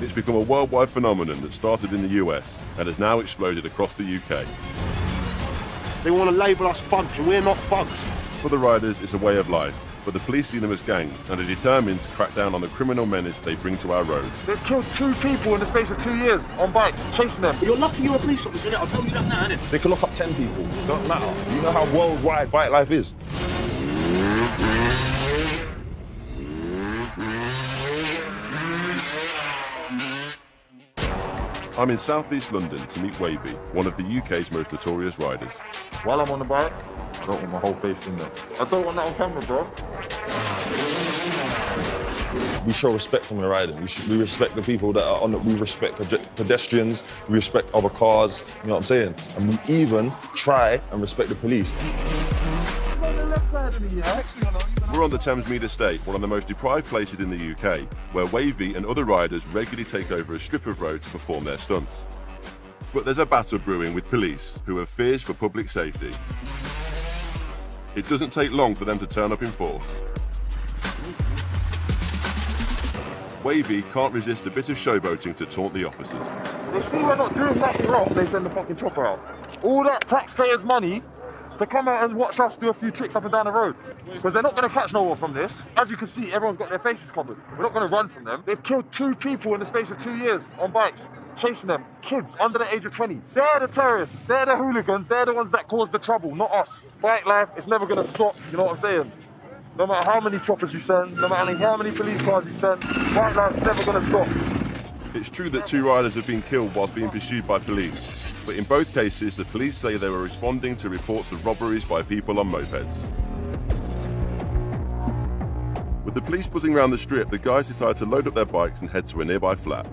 It's become a worldwide phenomenon that started in the US and has now exploded across the UK. They want to label us thugs, and we're not thugs. For the riders, it's a way of life, but the police see them as gangs and are determined to crack down on the criminal menace they bring to our roads. They've killed 2 people in the space of 2 years on bikes, chasing them. But you're lucky you're a police officer, innit? I'll tell you that now, innit? They can lock up 10 people, it doesn't matter. You know how worldwide bike life is. I'm in southeast London to meet Wavy, one of the UK's most notorious riders. While I'm on the bike, I don't want my whole face in there. I don't want that on camera, bro. We show respect from the riding. We respect the people that are on it. We respect pedestrians. We respect other cars. You know what I'm saying? And we even try and respect the police. We're on the Thamesmead estate, one of the most deprived places in the UK, where Wavy and other riders regularly take over a strip of road to perform their stunts. But there's a battle brewing with police, who have fears for public safety. It doesn't take long for them to turn up in force. Wavy can't resist a bit of showboating to taunt the officers. They see we're not doing nothing wrong, they send the fucking chopper out. All that taxpayers' money to come out and watch us do a few tricks up and down the road. Because they're not going to catch no one from this. As you can see, everyone's got their faces covered. We're not going to run from them. They've killed 2 people in the space of 2 years on bikes, chasing them. Kids under the age of 20. They're the terrorists, they're the hooligans, they're the ones that caused the trouble, not us. Bike life is never going to stop, you know what I'm saying? No matter how many choppers you send, no matter how many police cars you send, bike life's never going to stop. It's true that 2 riders have been killed whilst being pursued by police, but in both cases the police say they were responding to reports of robberies by people on mopeds. With the police buzzing around the strip, the guys decide to load up their bikes and head to a nearby flat.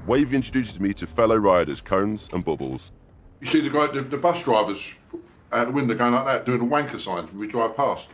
Wavy introduces me to fellow riders, Cones and Bubbles. You see the bus drivers out the window going like that, doing a wanker sign when we drive past.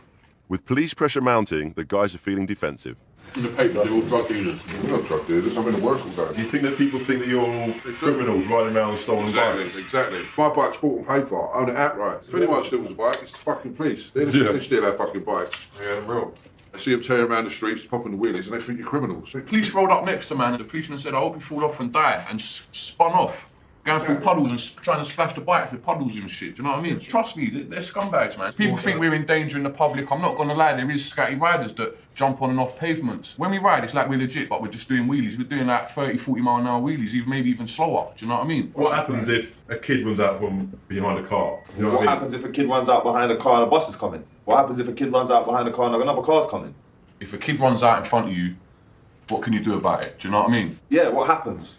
With police pressure mounting, the guys are feeling defensive. In the paper, they're all drug dealers. We're not drug dealers, I'm in the work all day. Do you think that people think that you're all criminals riding around with stolen bikes? Exactly. My bike's bought and paid for, I own it outright. If anyone steals a bike, it's the fucking police. They steal our fucking bikes. Yeah, real. I see them tearing around the streets, popping the wheelies, and they think you're criminals. The police rolled up next to man, and the policeman said, I hope you fall off and die, and spun off. Going through puddles and trying to splash the bikes with puddles and shit, do you know what I mean? Trust me, they're scumbags, man. People think we're endangering the public. I'm not gonna lie, there is scatty riders that jump on and off pavements. When we ride, it's like we're legit, but we're just doing wheelies. We're doing like 30, 40 mile an hour wheelies, maybe even slower, do you know what I mean? What happens if a kid runs out from behind a car? You know what happens if a kid runs out behind a car and a bus is coming? What happens if a kid runs out behind a car and another car's coming? If a kid runs out in front of you, what can you do about it? Do you know what I mean? Yeah, what happens?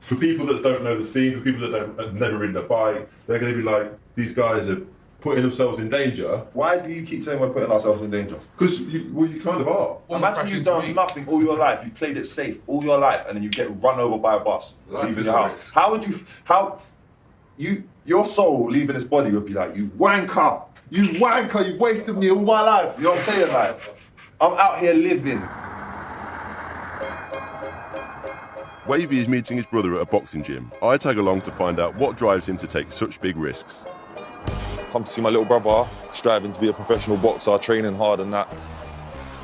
For people that don't know the scene, for people that have never ridden a bike, they're going to be like, these guys are putting themselves in danger. Why do you keep saying we're putting ourselves in danger? Because you kind of are. Imagine you've done nothing all your life, you've played it safe all your life, and then you get run over by a bus leaving your house. Your soul leaving this body would be like, you wanker, you've wasted me all my life. You know what I'm saying? Like, I'm out here living. Wavy is meeting his brother at a boxing gym. I tag along to find out what drives him to take such big risks. Come to see my little brother, striving to be a professional boxer, training hard and that.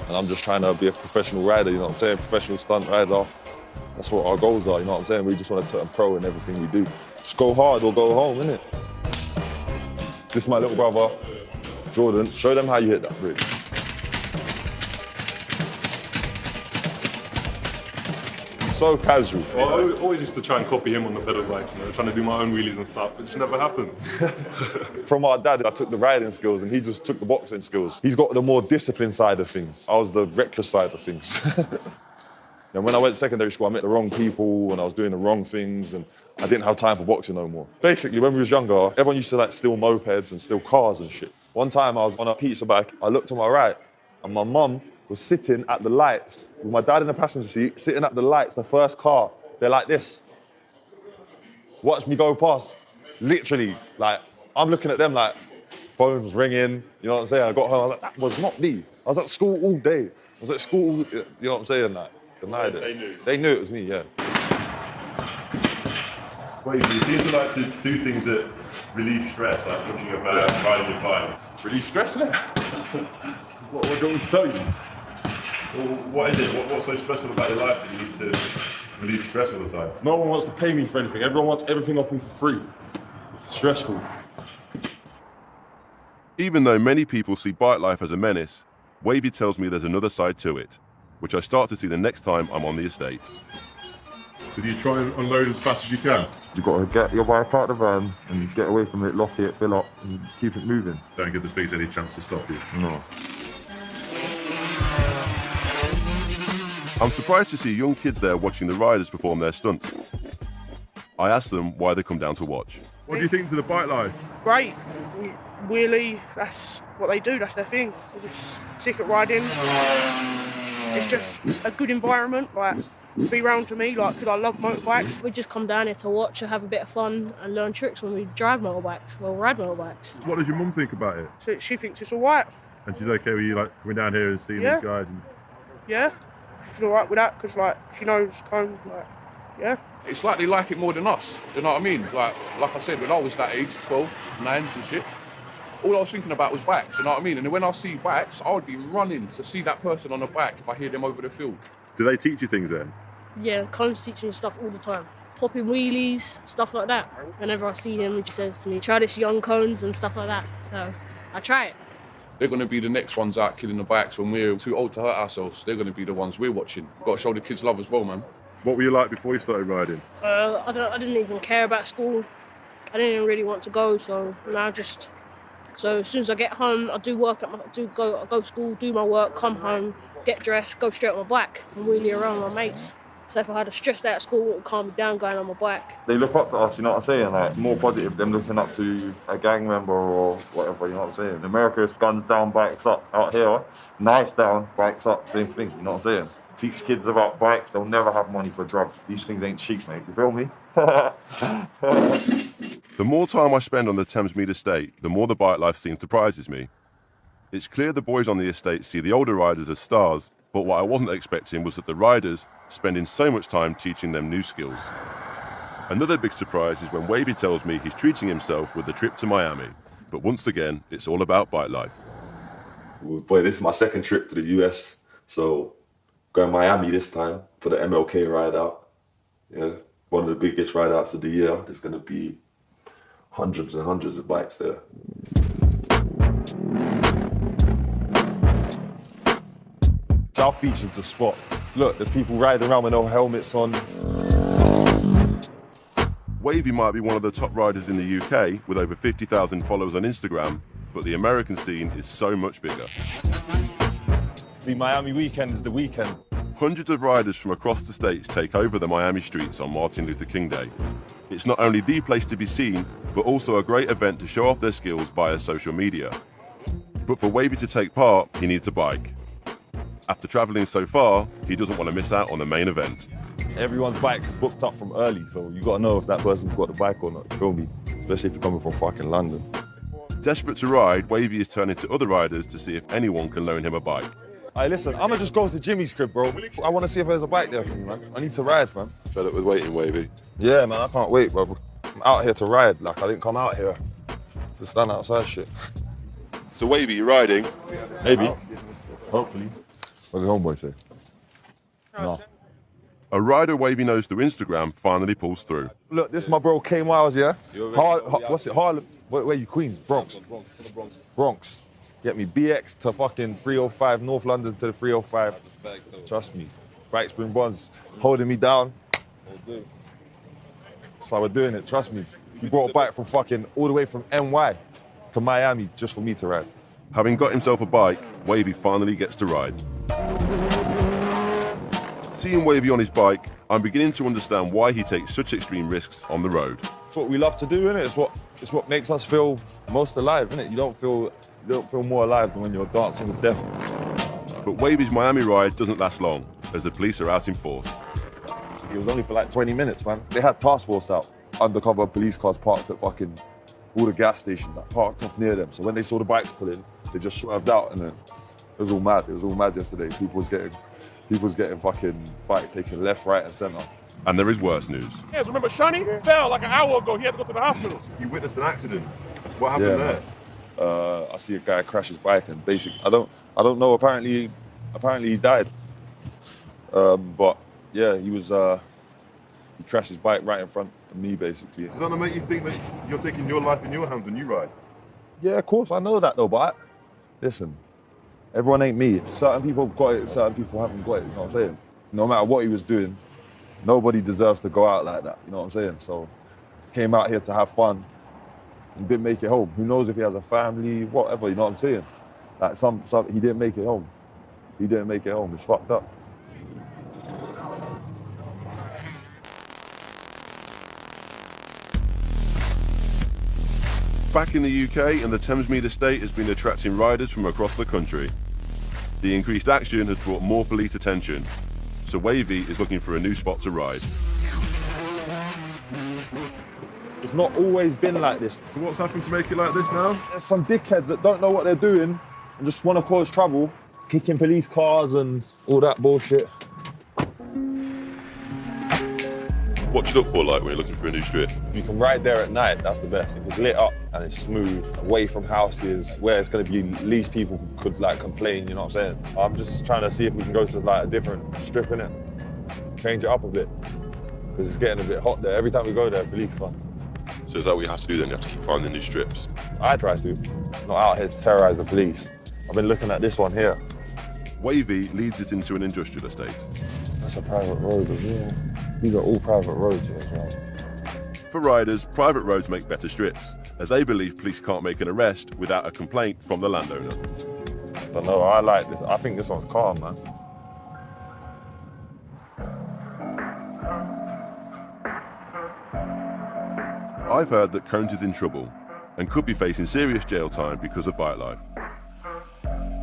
And I'm just trying to be a professional rider, you know what I'm saying? Professional stunt rider. That's what our goals are, you know what I'm saying? We just want to turn pro in everything we do. Just go hard or go home, innit? This is my little brother, Jordan. Show them how you hit that bridge. So casual. Well, I always used to try and copy him on the pedal bikes, you know, trying to do my own wheelies and stuff. It just never happened. From our dad, I took the riding skills and he just took the boxing skills. He's got the more disciplined side of things. I was the reckless side of things. And when I went to secondary school, I met the wrong people and I was doing the wrong things and I didn't have time for boxing no more. Basically, when we was younger, everyone used to like steal mopeds and steal cars and shit. One time I was on a pizza bike, I looked to my right and my mum was sitting at the lights with my dad in the passenger seat, sitting at the lights, the first car. They're like this. Watch me go past. Literally, like, I'm looking at them like, phones ringing, you know what I'm saying? I got home, I was like, that was not me. I was at school all day. I was at school, you know what I'm saying? Like, denied it. They knew. They knew it was me, yeah. Wait, you seem to like to do things that relieve stress, like watching a man riding your bike. Relieve stress, innit? What do you want me to tell you? Well, what is it? What's so special about your life that you need to relieve stress all the time? No one wants to pay me for anything. Everyone wants everything off me for free. It's stressful. Even though many people see bike life as a menace, Wavy tells me there's another side to it, which I start to see the next time I'm on the estate. So do you try and unload as fast as you can? You've got to get your bike out of the van and get away from it, lock it, fill up, and keep it moving. Don't give the police any chance to stop you. No. I'm surprised to see young kids there watching the riders perform their stunts. I ask them why they come down to watch. What do you think to the bike life? Great. Wheelie, that's what they do, that's their thing. They're just sick at riding. It's just a good environment, like, to be round to me, like, because I love motorbikes. We just come down here to watch and have a bit of fun and learn tricks when we drive motorbikes, well, ride motorbikes. What does your mum think about it? So she thinks it's all right. And she's okay with you, like, coming down here and seeing Yeah. these guys? And... Yeah, she's all right with that, because, like, she knows kind of, like, yeah. It's like they like it more than us, do you know what I mean? Like I said, when I was that age, 12, 9s and shit, all I was thinking about was bikes, you know what I mean? And when I see bikes, I would be running to see that person on a bike if I hear them over the field. Do they teach you things then? Yeah, Colin's teaching me stuff all the time. Popping wheelies, stuff like that. Whenever I see him, he just says to me, try this young cones and stuff like that. So I try it. They're going to be the next ones out killing the bikes when we're too old to hurt ourselves. They're going to be the ones we're watching. Got to show the kids love as well, man. What were you like before you started riding? I didn't even care about school. I didn't even really want to go, so now so as soon as I get home, I do work I go to school, do my work, come home, get dressed, go straight on my bike and wheelie around with my mates. So if I had a stress day at school, it would calm me down going on my bike. They look up to us, you know what I'm saying? Like, it's more positive them looking up to a gang member or whatever, you know what I'm saying? In America, it's guns down, bikes up. Out here, knives down, bikes up, same thing, you know what I'm saying? Teach kids about bikes, they'll never have money for drugs. These things ain't cheap, mate, you feel me? The more time I spend on the Thamesmead estate, the more the bike life scene surprises me. It's clear the boys on the estate see the older riders as stars, but what I wasn't expecting was that the riders spending so much time teaching them new skills. Another big surprise is when Wavy tells me he's treating himself with a trip to Miami, but once again, it's all about bike life. Well, boy, this is my second trip to the US, so going to Miami this time for the MLK ride out. Yeah, one of the biggest ride outs of the year. There's going to be hundreds and hundreds of bikes there. South Beach is the spot. Look, there's people riding around with no helmets on. Wavy might be one of the top riders in the UK with over 50,000 followers on Instagram, but the American scene is so much bigger. See, Miami weekend is the weekend. Hundreds of riders from across the states take over the Miami streets on Martin Luther King Day. It's not only the place to be seen, but also a great event to show off their skills via social media. But for Wavy to take part, he needs a bike. After travelling so far, he doesn't want to miss out on the main event. Everyone's bike's booked up from early, so you gotta know if that person's got the bike or not, you feel me? Especially if you're coming from fucking London. Desperate to ride, Wavy is turning to other riders to see if anyone can loan him a bike. Hey, listen, I'ma just go to Jimmy's crib, bro. I wanna see if there's a bike there for me, man. I need to ride, man. Fed up with waiting, Wavy? Yeah, man, I can't wait, bro. I'm out here to ride. Like, I didn't come out here to stand outside shit. So Wavy, you riding? Maybe. Hopefully. What did homeboy say? No. A rider Wavy knows through Instagram finally pulls through. Look, this is my bro K Miles, yeah? What's it, Harlem? Where you, Queens? Bronx? Bronx. Get me BX to fucking 305, North London to the 305. Trust me. Bike spring bonds holding me down. So we're doing it, trust me. He brought a bike from fucking all the way from NY to Miami just for me to ride. Having got himself a bike, Wavy finally gets to ride. Seeing Wavy on his bike, I'm beginning to understand why he takes such extreme risks on the road. It's what we love to do, innit? It's what makes us feel most alive, innit? You don't feel more alive than when you're dancing with death. But Wavy's Miami ride doesn't last long, as the police are out in force. It was only for like 20 minutes, man. They had task force out, undercover police cars parked at fucking all the gas stations, like parked up near them. So when they saw the bikes pull in, they just swerved out, and then it was all mad. It was all mad yesterday. People was getting fucking bike taken left, right, and centre. And there is worse news. Yes, remember Shani fell like an hour ago. He had to go to the hospital. You witnessed an accident. What happened there? I see a guy crash his bike, and basically, I don't know. Apparently he died. But yeah, he crashed his bike right in front of me, basically. Does that not make you think that you're taking your life in your hands when you ride? Yeah, of course, I know that though, but listen, everyone ain't me. Certain people have got it, certain people haven't got it, you know what I'm saying? No matter what he was doing, nobody deserves to go out like that, you know what I'm saying? So, came out here to have fun and didn't make it home. Who knows if he has a family, whatever, you know what I'm saying? Like he didn't make it home. He didn't make it home, it's fucked up. Back in the UK, and the Thamesmead estate has been attracting riders from across the country. The increased action has brought more police attention, so Wavy is looking for a new spot to ride. It's not always been like this. So what's happened to make it like this now? There's some dickheads that don't know what they're doing and just want to cause trouble, kicking police cars and all that bullshit. What do you look for, like, when you're looking for a new strip? You can ride there at night, that's the best. If it's lit up and it's smooth, away from houses, where it's going to be least people could, like, complain, you know what I'm saying? I'm just trying to see if we can go to, like, a different strip, innit? Change it up a bit, because it's getting a bit hot there. Every time we go there, police come. So is that what you have to do then? You have to keep finding new strips? I try to. Not out here to terrorise the police. I've been looking at this one here. Wavy leads it into an industrial estate. That's a private road as well. These are all private roads here as well. For riders, private roads make better strips, as they believe police can't make an arrest without a complaint from the landowner. I don't know, I like this. I think this one's calm, man. I've heard that Cones is in trouble and could be facing serious jail time because of bike life.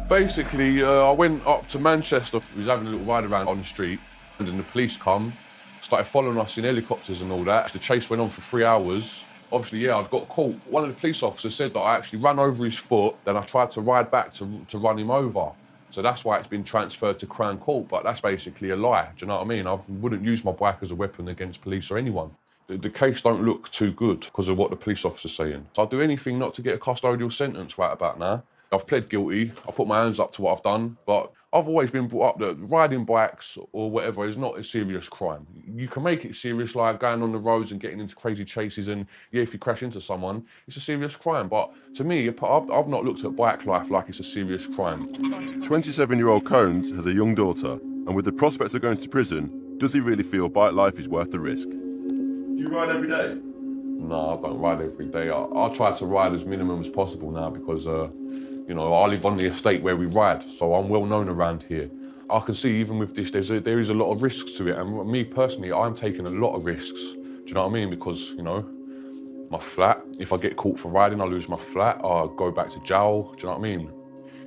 Basically, I went up to Manchester. We was having a little ride around on the street, and then the police come, started following us in helicopters and all that. The chase went on for 3 hours. Obviously, yeah, I got caught. One of the police officers said that I actually ran over his foot, then I tried to ride back to run him over. So that's why it's been transferred to Crown Court, but that's basically a lie, do you know what I mean? I wouldn't use my bike as a weapon against police or anyone. The case don't look too good because of what the police officer's saying. So I'll do anything not to get a custodial sentence right about now. I've pled guilty, I put my hands up to what I've done, but I've always been brought up that riding bikes or whatever is not a serious crime. You can make it serious, like going on the roads and getting into crazy chases, and yeah, if you crash into someone, it's a serious crime. But to me, I've not looked at bike life like it's a serious crime. 27-year-old Cones has a young daughter, and with the prospects of going to prison, does he really feel bike life is worth the risk? Do you ride every day? No, I don't ride every day. I try to ride as minimum as possible now because you know, I live on the estate where we ride, so I'm well known around here. I can see even with this, there is a lot of risks to it, and me personally, I'm taking a lot of risks. Do you know what I mean? Because, you know, my flat, if I get caught for riding, I lose my flat, I go back to jail, do you know what I mean?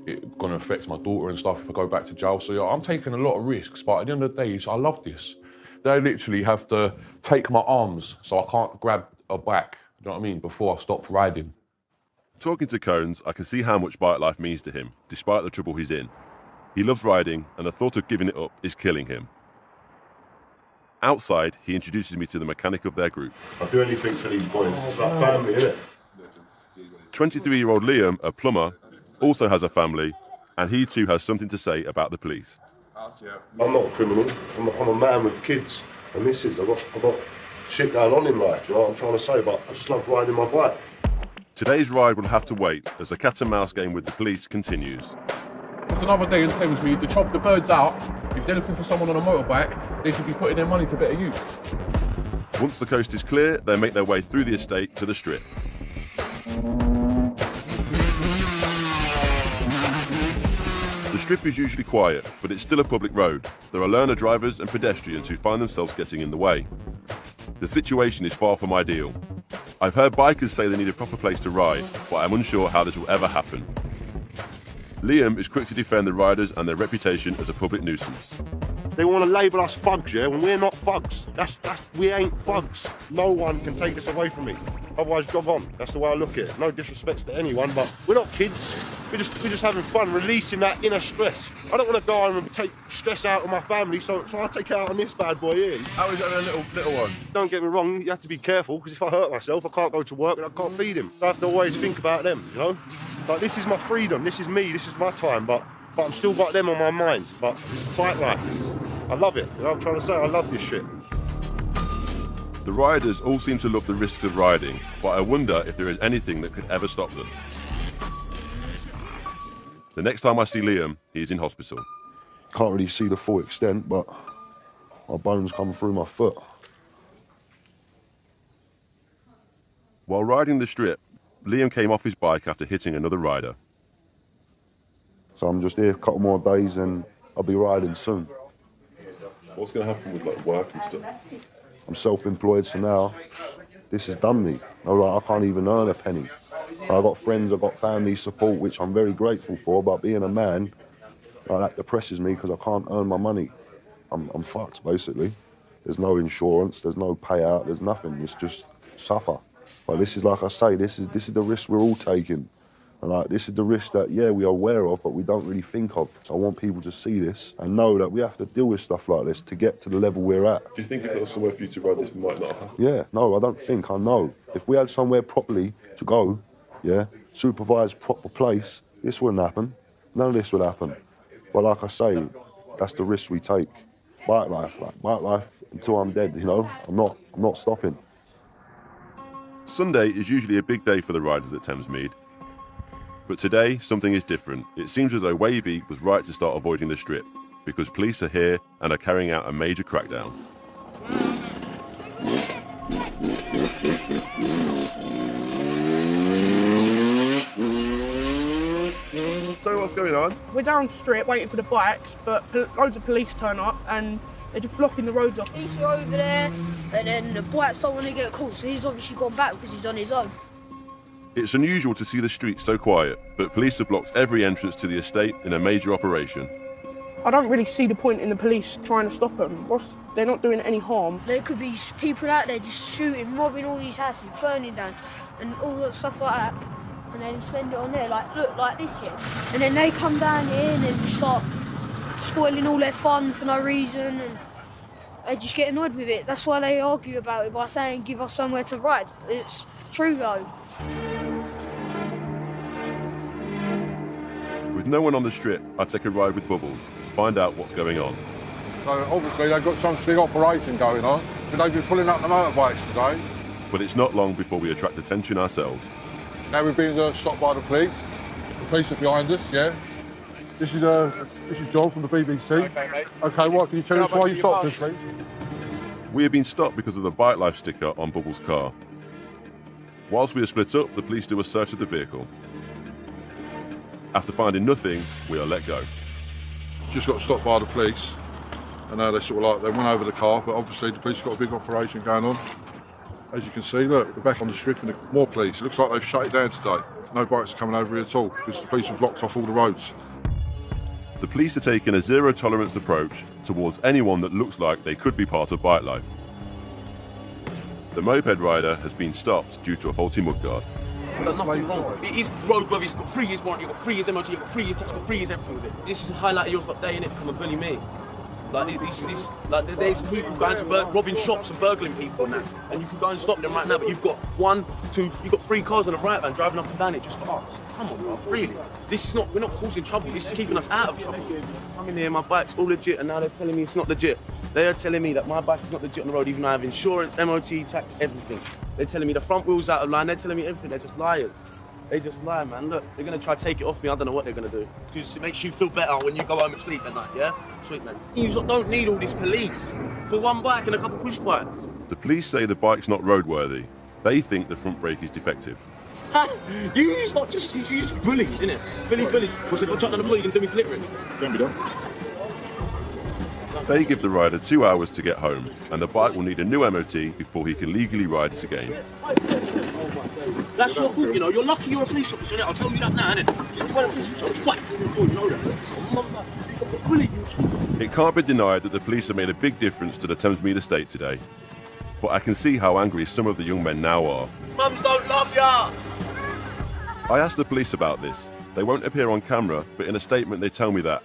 It's gonna affect my daughter and stuff if I go back to jail. So yeah, I'm taking a lot of risks, but at the end of the day, I love this. They literally have to take my arms so I can't grab a bike, do you know what I mean, before I stop riding. Talking to Cones, I can see how much bike life means to him, despite the trouble he's in. He loves riding, and the thought of giving it up is killing him. Outside, he introduces me to the mechanic of their group. I'll do anything to these boys. It's like family, isn't it? 23-year-old Liam, a plumber, also has a family, and he too has something to say about the police. I'm not a criminal. I'm a man with kids and missus. I've got shit going on in life, you know what I'm trying to say, but I just love riding my bike. Today's ride will have to wait as the cat and mouse game with the police continues. It's another day in Thamesmead. To chop the birds out, if they're looking for someone on a motorbike, they should be putting their money to better use. Once the coast is clear, they make their way through the estate to the strip. The strip is usually quiet, but it's still a public road. There are learner drivers and pedestrians who find themselves getting in the way. The situation is far from ideal. I've heard bikers say they need a proper place to ride, but I'm unsure how this will ever happen. Liam is quick to defend the riders and their reputation as a public nuisance. They want to label us thugs, yeah, and we're not thugs. We ain't thugs. No one can take this away from me. Otherwise, jog on. That's the way I look at it. No disrespect to anyone, but we're not kids. We're just having fun, releasing that inner stress. I don't want to go home and take stress out of my family, so I take it out on this bad boy here. How is that a little one? Don't get me wrong, you have to be careful, because if I hurt myself, I can't go to work and I can't feed him. I have to always think about them, you know? Like, this is my freedom, this is me, this is my time, but I've still got them on my mind. But this is bike life. I love it. You know what I'm trying to say? I love this shit. The riders all seem to love the risks of riding, but I wonder if there is anything that could ever stop them. The next time I see Liam, he is in hospital. Can't really see the full extent, but my bones come through my foot. While riding the strip, Liam came off his bike after hitting another rider. So I'm just here a couple more days and I'll be riding soon. What's going to happen with like work and stuff? I'm self-employed, so now this has done me. I can't even earn a penny. I've got friends, I've got family support, which I'm very grateful for, but being a man, that depresses me because I can't earn my money. I'm fucked, basically. There's no insurance, there's no payout, there's nothing. It's just suffer. But this is, like I say, this is the risk we're all taking. And this is the risk that, yeah, we are aware of, but we don't really think of. So I want people to see this and know that we have to deal with stuff like this to get to the level we're at. Do you think if there was somewhere for you to ride this, it might not happen? Yeah, no, I don't think, I know. If we had somewhere properly to go, yeah, supervised, proper place, this wouldn't happen. None of this would happen. But like I say, that's the risk we take. Bike life until I'm dead, you know? I'm not stopping. Sunday is usually a big day for the riders at Thamesmead. But today, something is different. It seems as though Wavy was right to start avoiding the strip, because police are here and are carrying out a major crackdown. So what's going on? We're down strip waiting for the bikes, but loads of police turn up and they're just blocking the roads off. He's over there, and then the bikes don't want to get caught, so he's obviously gone back because he's on his own. It's unusual to see the streets so quiet, but police have blocked every entrance to the estate in a major operation. I don't really see the point in the police trying to stop them. They're not doing any harm. There could be people out there just shooting, robbing all these houses, burning down, and all that stuff like that. And then spend it on there, like, look, like this here. And then they come down here and then just start spoiling all their fun for no reason, and they just get annoyed with it. That's why they argue about it by saying, give us somewhere to ride. It's true though. With no one on the strip, I take a ride with Bubbles to find out what's going on. So obviously they've got some big operation going on. So they've been pulling up the motorbikes today. But it's not long before we attract attention ourselves. Now we've been stopped by the police. The police are behind us, yeah. This is John from the BBC. Okay, mate. Okay, what can you tell us why you stopped us, please? We have been stopped because of the Bike Life sticker on Bubbles' car. Whilst we are split up, the police do a search of the vehicle. After finding nothing, we are let go. Just got stopped by the police, and they sort of they went over the car, but obviously the police got a big operation going on. As you can see, look, we're back on the strip and more police. It looks like they've shut it down today. No bikes are coming over here at all because the police have blocked off all the roads. The police are taking a zero-tolerance approach towards anyone that looks like they could be part of Bike Life. The moped rider has been stopped due to a faulty mudguard. There's nothing wrong. It is roadworthy, it's got 3 years warranty, you've got 3 years MOT, you've got 3 years tax, you've got 3 years everything with it. This is a highlight of your stop day, innit, to come and bully me. There's people going to robbing shops and burgling people and that, and you can go and stop them right now, but you've got 3 cars on the right van driving up and down it just for us. Come on, bro, really? We're not causing trouble, this is keeping us out of trouble. I'm in here, my bike's all legit, and now they're telling me it's not legit. They are telling me that my bike is not legit on the road, even though I have insurance, MOT, tax, everything. They're telling me the front wheel's out of line, they're telling me everything, they're just liars. They just lie, man. Look, they're gonna try to take it off me. I don't know what they're gonna do. Because it makes you feel better when you go home and sleep at night, yeah? Sweet, man. You don't need all this police for one bike and a couple push bikes. The police say the bike's not roadworthy. They think the front brake is defective. You use bullies, innit? Bullies. What's it, if I chuck down the floor, you can do me flipping. Don't be done. They give the rider 2 hours to get home, and the bike will need a new MOT before he can legally ride it again. That's your fault, you know. You're lucky you're a police officer, innit? I'll tell you that now, innit? You're a police officer, you know that. It can't be denied that the police have made a big difference to the Thamesmead estate today. But I can see how angry some of the young men now are. Mums don't love ya! I asked the police about this. They won't appear on camera, but in a statement they tell me that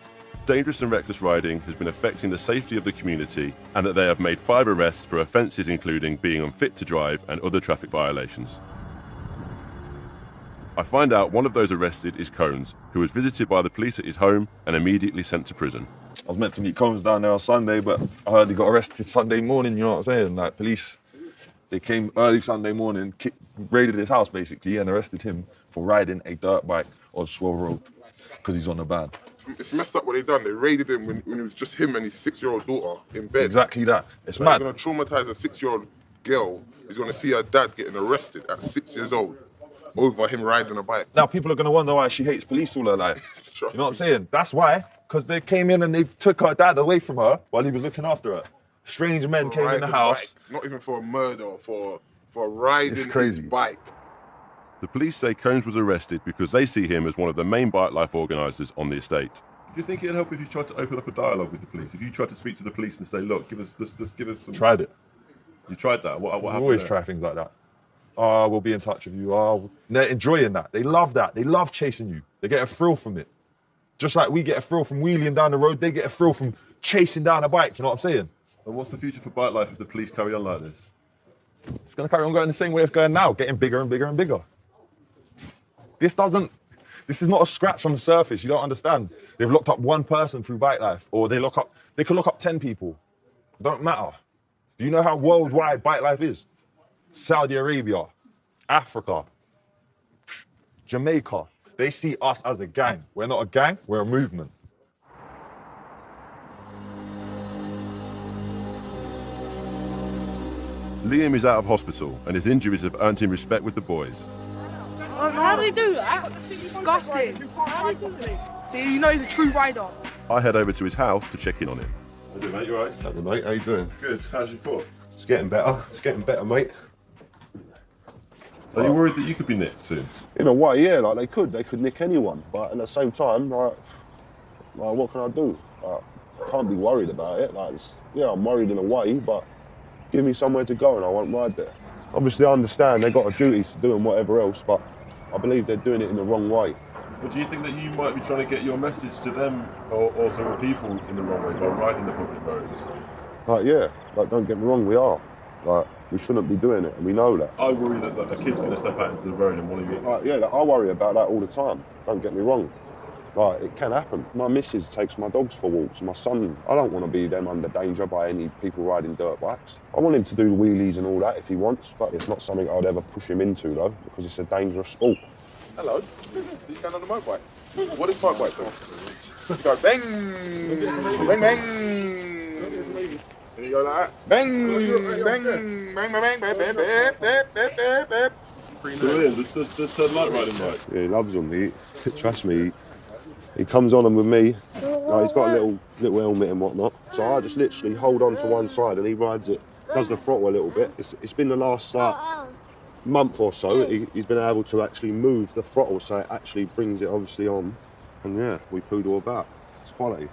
dangerous and reckless riding has been affecting the safety of the community and that they have made 5 arrests for offences including being unfit to drive and other traffic violations. I find out one of those arrested is Cones, who was visited by the police at his home and immediately sent to prison. I was meant to meet Combs down there on Sunday, but I heard he got arrested Sunday morning, you know what I'm saying? Like, police, they came early Sunday morning, raided his house basically, and arrested him for riding a dirt bike on Swell Road because he's on a ban. It's messed up what they done. They raided him when it was just him and his 6-year-old daughter in bed. Exactly that. It's mad. They're going to traumatize a 6-year-old girl who's going to see her dad getting arrested at 6 years old over him riding a bike. Now people are going to wonder why she hates police all her life. You know what I'm saying? That's why. Because they came in and they took her dad away from her while he was looking after her. Strange men came in the house. Bikes. Not even for a murder, for riding his bike. The police say Combs was arrested because they see him as one of the main bike life organisers on the estate. Do you think it'd help if you tried to open up a dialogue with the police? If you tried to speak to the police and say, look, give us some... Tried it. You tried that? What happened? Always there? try things like that. Oh, we'll be in touch with you. Oh, they're enjoying that. They love that. They love chasing you. They get a thrill from it. Just like we get a thrill from wheeling down the road, they get a thrill from chasing down a bike, you know what I'm saying? And what's the future for bike life if the police carry on like this? It's going to carry on going the same way it's going now, getting bigger and bigger and bigger. This is not a scratch on the surface, you don't understand. They've locked up one person through bike life, or they could lock up 10 people. It don't matter. Do you know how worldwide bike life is? Saudi Arabia, Africa, Jamaica. They see us as a gang. We're not a gang, we're a movement. Liam is out of hospital and his injuries have earned him respect with the boys. How do they do that? Disgusting. How do they do it? See, you know he's a true rider. I head over to his house to check in on him. How you doing, mate? You all right? Hello, mate. How you doing? Good. How's your foot? It's getting better. It's getting better, mate. Are you worried that you could be nicked soon? In a way, yeah. Like they could nick anyone. But at the same time, like what can I do? Like, I can't be worried about it. Like, yeah, I'm worried in a way, but give me somewhere to go and I won't ride there. Obviously, I understand they've got a duty to do and whatever else, but I believe they're doing it in the wrong way. But do you think that you might be trying to get your message to them or also the people in the wrong way by riding the public roads? Like, yeah, like, don't get me wrong, we are. Like, we shouldn't be doing it, and we know that. I worry that like, a kid's going to step out into the road and want to get... Like, yeah, like, I worry about that all the time, don't get me wrong. Like, it can happen. My missus takes my dogs for walks, my son, I don't want to be them under danger by any people riding dirt bikes. I want him to do wheelies and all that if he wants, but it's not something I'd ever push him into, though, because it's a dangerous sport. Hello. He's going on the motorbike. What is motorbike do? Let's go bang, bang, bang. And you go like that. Bang, bang, bang, bang, bang, bang, bang, bang, bang. Brilliant. Does Ted like riding bikes? Yeah, he loves them. Trust me, he comes on them with me. Like, he's got a little helmet and whatnot. So I just literally hold on to one side and he rides it, does the throttle a little bit. It's been the last month or so he's been able to actually move the throttle so it actually brings it obviously on. And yeah, we poodle about. It's quality.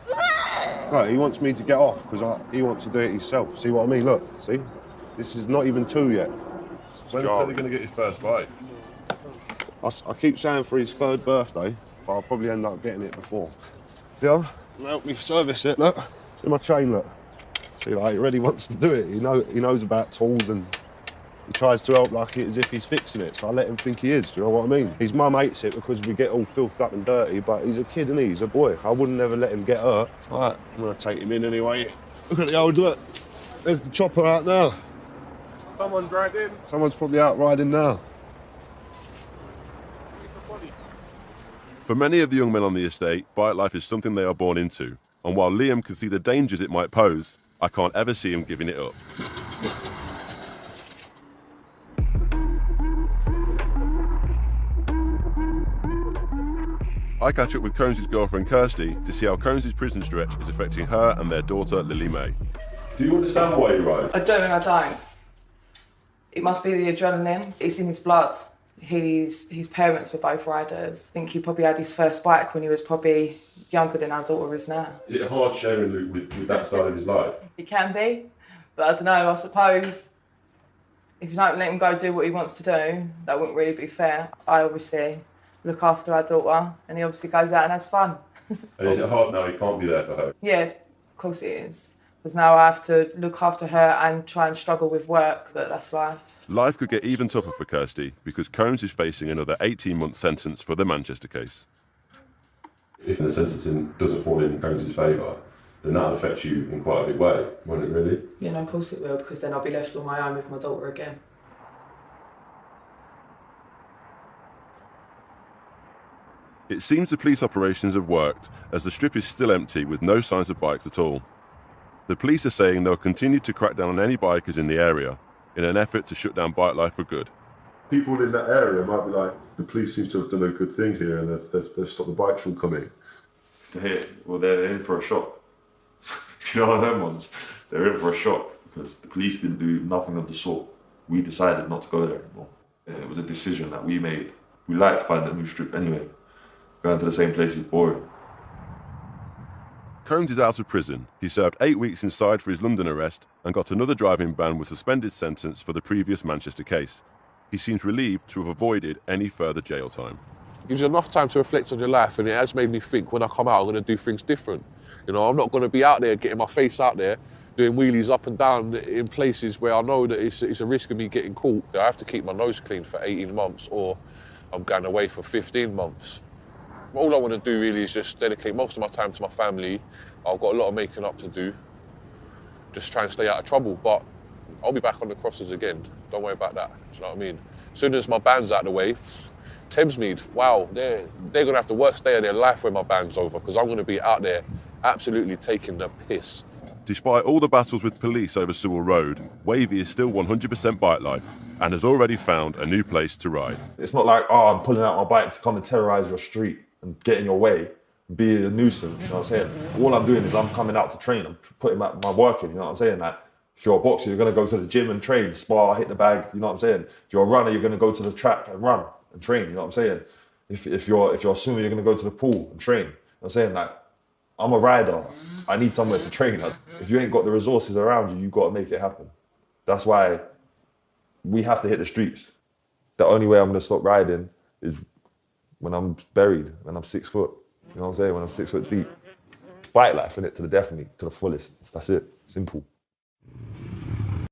Right, he wants me to get off because he wants to do it himself. See what I mean? Look, see? This is not even 2 yet. When's Teddy going to get his first bike? I keep saying for his 3rd birthday, but I'll probably end up getting it before. Yeah, help me service it, look. See my chain, look. See, like, he really wants to do it. He knows about tools and he tries to help like it as if he's fixing it, so I let him think he is, do you know what I mean? His mum hates it because we get all filthed up and dirty, but he's a kid, isn't he? He's a boy. I wouldn't never let him get hurt. All right, I'm gonna take him in anyway. Look at the old look. There's the chopper out now. Someone's riding. Someone's probably out riding now. For many of the young men on the estate, bike life is something they are born into. And while Liam can see the dangers it might pose, I can't ever see him giving it up. I catch up with Combs' girlfriend Kirsty to see how Combs' prison stretch is affecting her and their daughter Lily May. Do you understand why he rides? I don't and I don't. It must be the adrenaline. It's in his blood. His parents were both riders. I think he probably had his first bike when he was probably younger than our daughter is now. Is it hard sharing Luke with that side of his life? It can be, but I don't know, I suppose if you don't let him go do what he wants to do, that wouldn't really be fair. I obviously look after our daughter and he obviously goes out and has fun. And is it hard now he can't be there for her? Yeah, of course it is. Because now I have to look after her and try and struggle with work, but that's life. Life could get even tougher for Kirsty because Combs is facing another 18-month sentence for the Manchester case. If the sentencing doesn't fall in Combs' favour, then that would affect you in quite a big way, won't it really? Yeah, no, of course it will, because then I'll be left on my own with my daughter again. It seems the police operations have worked, as the strip is still empty with no signs of bikes at all. The police are saying they'll continue to crack down on any bikers in the area in an effort to shut down bike life for good. People in that area might be like, the police seem to have done a good thing here and they've stopped the bikes from coming. They're in for a shock. You know them ones? They're in for a shock because the police didn't do nothing of the sort. We decided not to go there anymore. It was a decision that we made. We like to find a new strip anyway. Going to the same place is boring. Combs is out of prison. He served 8 weeks inside for his London arrest and got another driving ban with suspended sentence for the previous Manchester case. He seems relieved to have avoided any further jail time. It gives you enough time to reflect on your life, and it has made me think when I come out I'm going to do things different. You know, I'm not going to be out there getting my face out there doing wheelies up and down in places where I know that it's a risk of me getting caught. I have to keep my nose clean for 18 months or I'm going away for 15 months. All I want to do really is just dedicate most of my time to my family. I've got a lot of making up to do. Just try and stay out of trouble, but I'll be back on the crosses again. Don't worry about that, do you know what I mean? As soon as my band's out of the way, Thamesmead, wow, they're going to have the worst day of their life when my band's over, because I'm going to be out there absolutely taking the piss. Despite all the battles with police over Sewell Road, Wavy is still 100% bike life and has already found a new place to ride. It's not like, oh, I'm pulling out my bike to come and terrorise your street and get in your way, be a nuisance, you know what I'm saying? All I'm doing is I'm coming out to train, I'm putting my work in, you know what I'm saying? Like, if you're a boxer, you're going to go to the gym and train, spar, hit the bag, you know what I'm saying? If you're a runner, you're going to go to the track and run and train, you know what I'm saying? If you're a swimmer, you're going to go to the pool and train, you know what I'm saying? Like, I'm a rider, I need somewhere to train. If you ain't got the resources around you, you've got to make it happen. That's why we have to hit the streets. The only way I'm going to stop riding is when I'm buried, when I'm 6 foot, you know what I'm saying? When I'm 6 foot deep. Fight life, innit, to the death of me, to the fullest. That's it, simple.